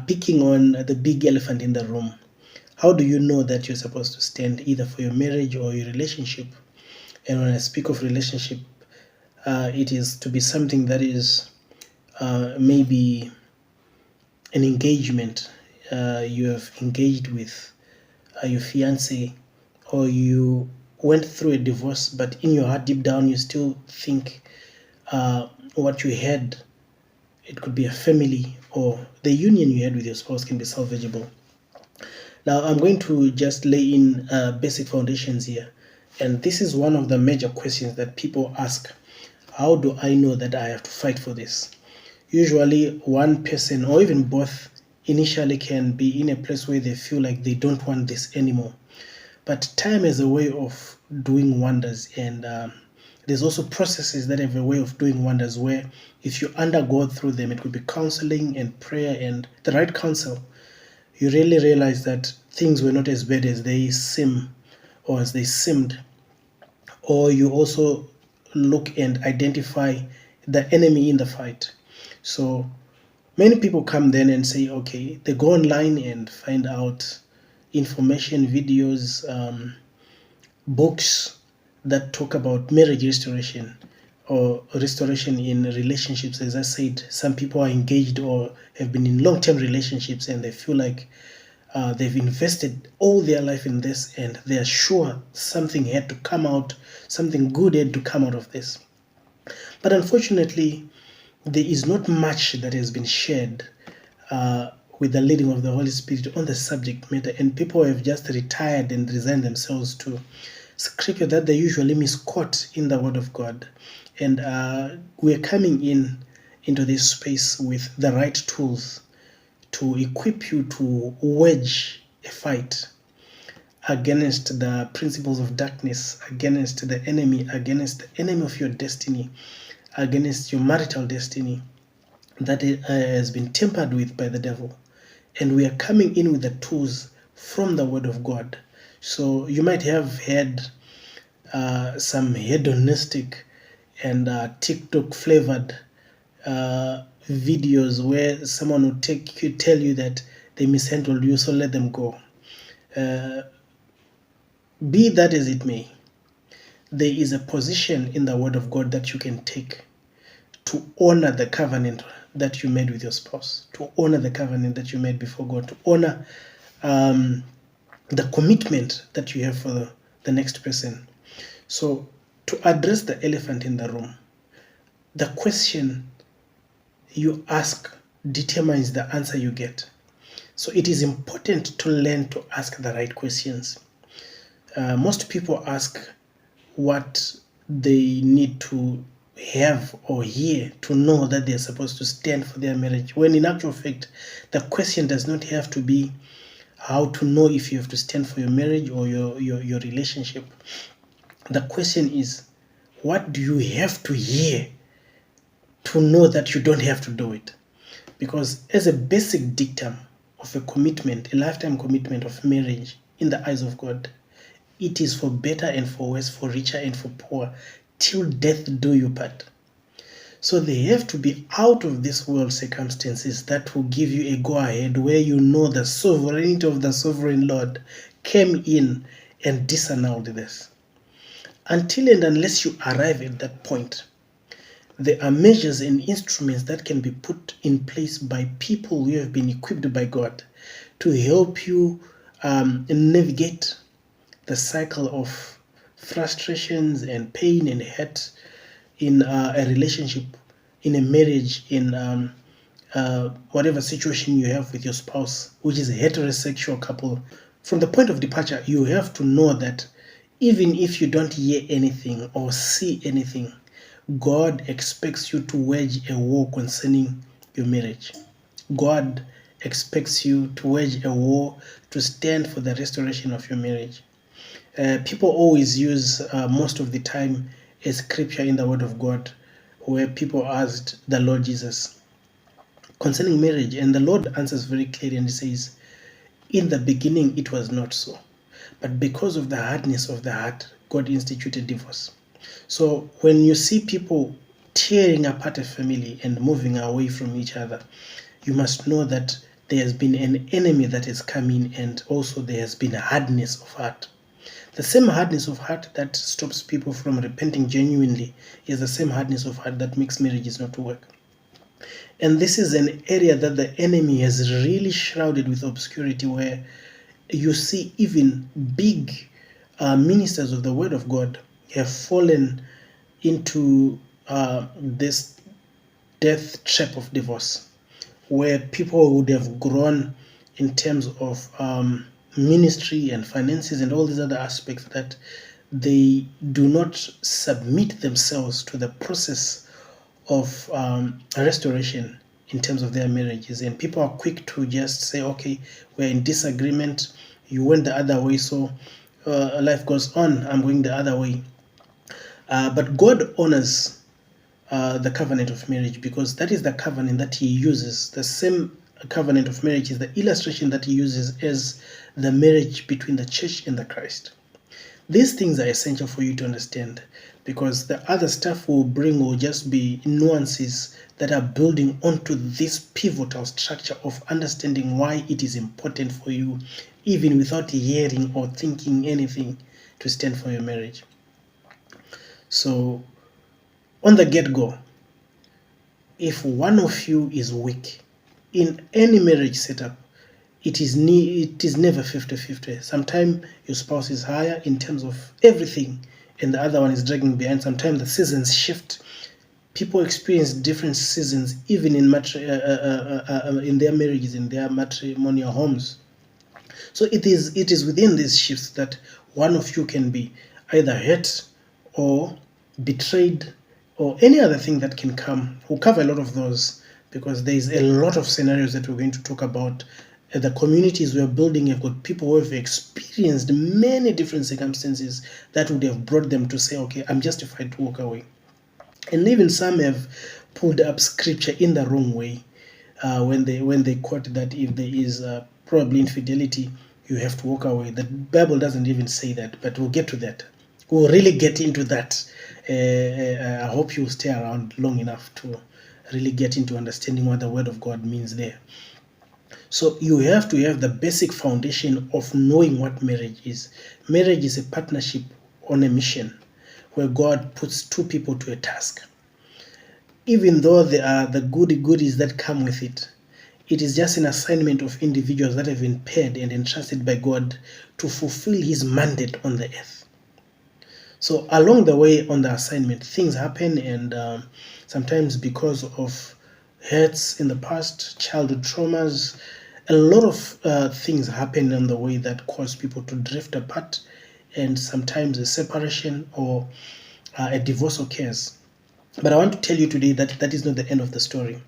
picking on the big elephant in the room. How do you know that you're supposed to stand either for your marriage or your relationship? And when I speak of relationship, it is to be something that is maybe an engagement. You have engaged with your fiance, or you went through a divorce, but in your heart, deep down, you still think what you had, it could be a family, or the union you had with your spouse can be salvageable. Now, I'm going to just lay in basic foundations here. And this is one of the major questions that people ask. How do I know that I have to fight for this? Usually one person or even both initially can be in a place where they feel like they don't want this anymore. But time has a way of doing wonders, and there's also processes that have a way of doing wonders where if you undergo through them, it could be counseling and prayer and the right counsel, you really realize that things were not as bad as they seem or as they seemed. Or you also look and identify the enemy in the fight. So many people come then and say, okay, they go online and find out information, videos, books that talk about marriage restoration or restoration in relationships. As I said, some people are engaged or have been in long-term relationships and they feel like they've invested all their life in this and they are sure something had to come out, something good had to come out of this. But unfortunately, there is not much that has been shared with the leading of the Holy Spirit on the subject matter, and people have just retired and resigned themselves to scripture that they usually misquote in the Word of God. And we're coming into this space with the right tools to equip you to wage a fight against the principles of darkness, against the enemy of your destiny, against your marital destiny that has been tampered with by the devil. And we are coming in with the tools from the Word of God. So you might have had some hedonistic and TikTok flavored videos where someone would tell you that they mishandled you, so let them go. Be that as it may, there is a position in the Word of God that you can take to honor the covenant that you made with your spouse, to honor the covenant that you made before God, to honor the commitment that you have for the next person. So to address the elephant in the room, the question you ask determines the answer you get. So it is important to learn to ask the right questions. Most people ask what they need to have or hear to know that they're supposed to stand for their marriage, when in actual fact, the question does not have to be how to know if you have to stand for your marriage or your relationship. The question is, what do you have to hear to know that you don't have to do it? Because as a basic dictum of a commitment, a lifetime commitment of marriage in the eyes of God, it is for better and for worse, for richer and for poor, till death do you part. So there have to be out of this world circumstances that will give you a go-ahead where you know the sovereignty of the sovereign Lord came in and disannulled this. Until and unless you arrive at that point, there are measures and instruments that can be put in place by people who have been equipped by God to help you navigate the cycle of frustrations and pain and hurt in a relationship, in a marriage, in whatever situation you have with your spouse, which is a heterosexual couple. From the point of departure, you have to know that even if you don't hear anything or see anything, God expects you to wage a war concerning your marriage. God expects you to wage a war to stand for the restoration of your marriage. People always use most of the time a scripture in the Word of God where people asked the Lord Jesus concerning marriage, and the Lord answers very clearly and he says, in the beginning it was not so, but because of the hardness of the heart, God instituted divorce. So when you see people tearing apart a family and moving away from each other, you must know that there has been an enemy that has come in, and also there has been a hardness of heart. The same hardness of heart that stops people from repenting genuinely is the same hardness of heart that makes marriages not to work. And this is an area that the enemy has really shrouded with obscurity, where you see even big ministers of the word of God have fallen into this death trap of divorce, where people would have grown in terms of ministry and finances and all these other aspects, that they do not submit themselves to the process of restoration in terms of their marriages. And people are quick to just say, okay, we're in disagreement, you went the other way, so life goes on, I'm going the other way. But God honors the covenant of marriage, because that is the covenant that he uses. The same covenant of marriage is the illustration that he uses as the marriage between the church and the Christ. These things are essential for you to understand, because the other stuff will just be nuances that are building onto this pivotal structure of understanding why it is important for you, even without hearing or thinking anything, to stand for your marriage. So on the get-go, if one of you is weak in any marriage setup, it is never 50-50. Sometimes your spouse is higher in terms of everything, and the other one is dragging behind. Sometimes the seasons shift. People experience different seasons, even in their marriages, in their matrimonial homes. So it is within these shifts that one of you can be either hurt or betrayed, or any other thing that can come. We'll cover a lot of those, because there is a lot of scenarios that we're going to talk about. The communities we're building have got people who have experienced many different circumstances that would have brought them to say, okay, I'm justified to walk away. And even some have pulled up scripture in the wrong way, when they quote that if there is probably infidelity, you have to walk away. The Bible doesn't even say that, but we'll get to that. We'll really get into that. I hope you'll stay around long enough to really get into understanding what the word of God means there. So you have to have the basic foundation of knowing what marriage is. Marriage is a partnership on a mission, where God puts two people to a task. Even though there are the goodies that come with it, it is just an assignment of individuals that have been paired and entrusted by God to fulfill his mandate on the earth. So along the way on the assignment, things happen, and sometimes because of hurts in the past, childhood traumas, a lot of things happen on the way that cause people to drift apart, and sometimes a separation or a divorce occurs. But I want to tell you today that that is not the end of the story.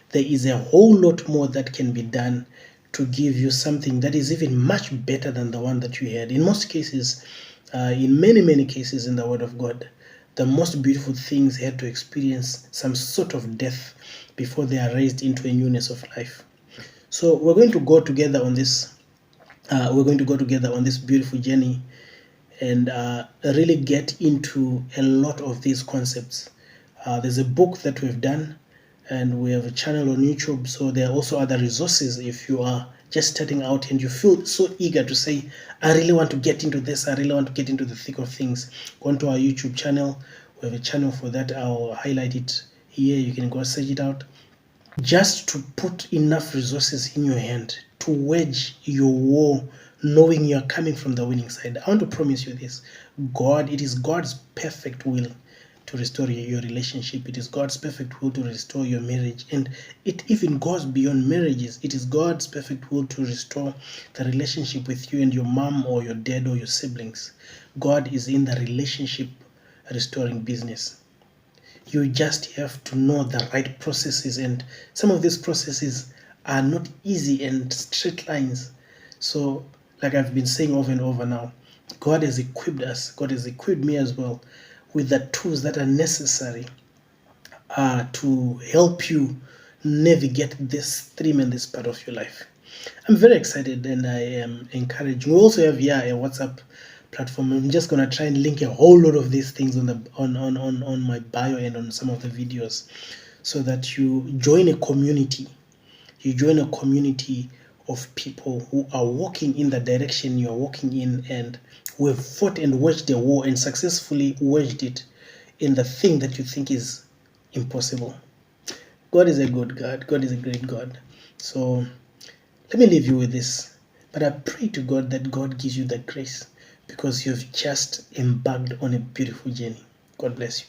There is a whole lot more that can be done to give you something that is even much better than the one that you had. In most cases, in many cases in the Word of God, the most beautiful things had to experience some sort of death before they are raised into a newness of life. So we're going to go together on this. We're going to go together on this beautiful journey, and really get into a lot of these concepts. There's a book that we've done, and we have a channel on YouTube. So there are also other resources if you are just starting out and you feel so eager to say, I really want to get into this, I really want to get into the thick of things. Go onto our YouTube channel. We have a channel for that. I'll highlight it here. You can go search it out. Just to put enough resources in your hand to wage your war, knowing you are coming from the winning side. I want to promise you this. It is God's perfect will to restore your relationship. It is God's perfect will to restore your marriage. And it even goes beyond marriages. It is God's perfect will to restore the relationship with you and your mom or your dad or your siblings. God is in the relationship restoring business. You just have to know the right processes, and some of these processes are not easy and straight lines. So like I've been saying over and over now, God has equipped us, God has equipped me as well with the tools that are necessary to help you navigate this stream and this part of your life. I'm very excited, and I am encouraged. We also have a WhatsApp platform. I'm just gonna try and link a whole lot of these things on my bio and on some of the videos, so that you join a community. You join a community of people who are walking in the direction you are walking in, and who have fought and waged a war and successfully waged it in the thing that you think is impossible. God is a good God. God is a great God. So let me leave you with this. But I pray to God that God gives you the grace, because you've just embarked on a beautiful journey. God bless you.